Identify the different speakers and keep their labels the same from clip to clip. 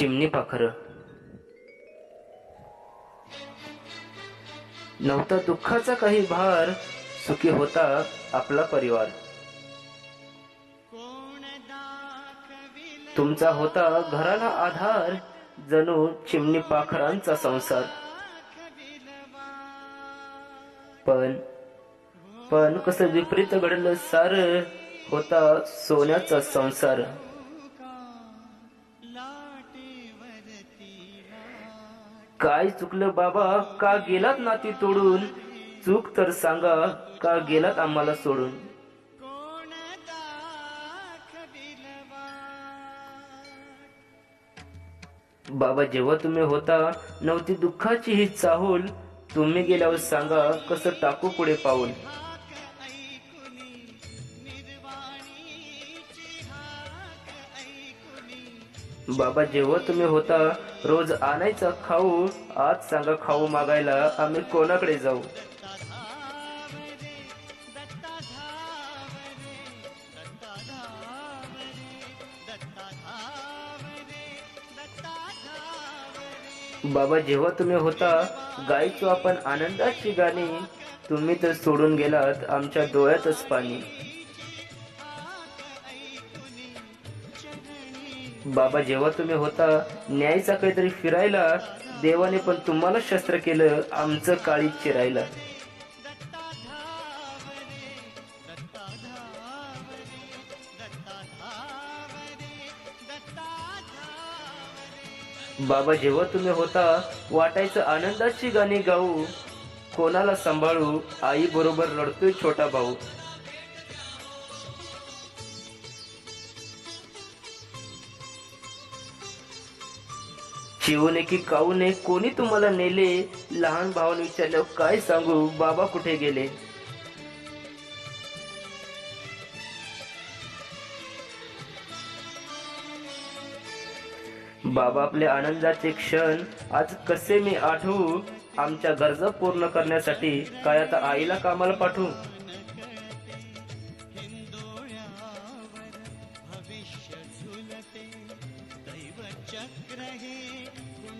Speaker 1: चिमणी पाखर. नव्हता दुःखाचा काही भार, सुखी होता आपला परिवार. तुमचा होता घराला आधार, जणू चिमणी पाखरांचा संसार. पण कसं विपरीत घडलं सार, होता सोन्याचा संसार. काय चुकलं बाबा, का गेलात नाती तोडून? चूक तर सांगा, का गेलात आम्हाला सोडून? बाबा जेव्हा तुम्ही होता, नव्हती दुःखाची ही चाहूल. तुम्ही गेल्यावर सांगा, कसं टाकू पुढे पाऊल? बाबा जेव्हा तुम्ही होता, रोज आणायचा खाऊ. आज सांगा खाऊ मागायला आम्ही कोणाकडे जाऊ? बाबा जेव्हा तुम्ही होता, गायचो आपण आनंदाची गाणी. तुम्ही तर सोडून गेलात आमच्या डोळ्यातच पाणी. बाबा जेव्हा तुम्ही होता, न्यायचा काहीतरी फिरायला. देवाने पण तुम्हाला शस्त्र केलं, आमचं काळी चिरायला. बाबा जेव्हा तुम्ही होता, वाटायचं आनंदाची गाणी गाऊ. कोणाला सांभाळू, आई बरोबर रडतोय छोटा भाऊ. चिवणे की काऊने कोणी तुम्हाला नेले? लहान भावाने विचारलं काय सांगू, बाबा कुठे गेले? बाबा आपले आनंदाचे क्षण आज कसे मी आठवू? आमच्या गरजा पूर्ण करण्यासाठी काय आता आईला कामाला पाठवू?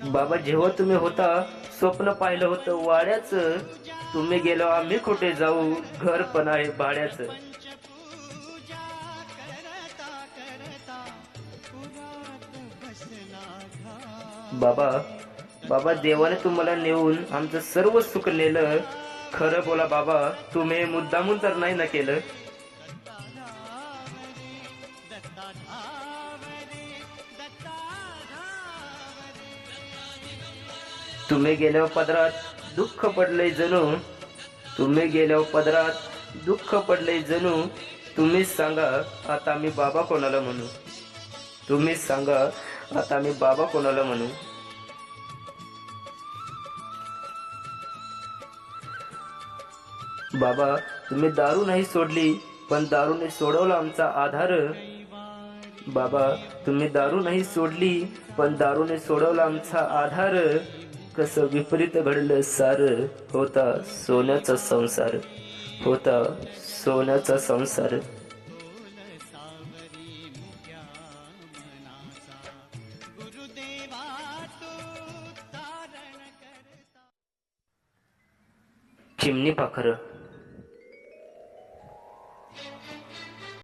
Speaker 1: बाबा जेव्हा तुम्ही होता, स्वप्न पाहिलं होतं वाड्याचं. तुम्ही गेलो आम्ही कुठे जाऊ, घर पण आहे भाड्याचं. बाबा बाबा देवाने तुम्हाला नेऊन आमचं सर्व सुख नेलं. खरं बोला बाबा, तुम्ही मुद्दामून तर नाही ना केलं? तुम्ही गेल्यावर पदरात दुःख पडले जणू. तुम्ही गेल्यावर पदरात दुःख पडले जणू. तुम्हीच सांगा आता मी बाबा कोणाला म्हणू? तुम्हीच सांगा आता मी बाबा कोणाला म्हणू? बाबा तुम्ही दारू नाही सोडली, पण दारूने सोडवला आमचा आधार. बाबा तुम्ही दारू नाही सोडली, पण दारूने सोडवला आमचा आधार. कसं विपरीत घडलं सार, होता सोन्याचा संसार. होता सोन्याचा संसार. चिमणी पाखर.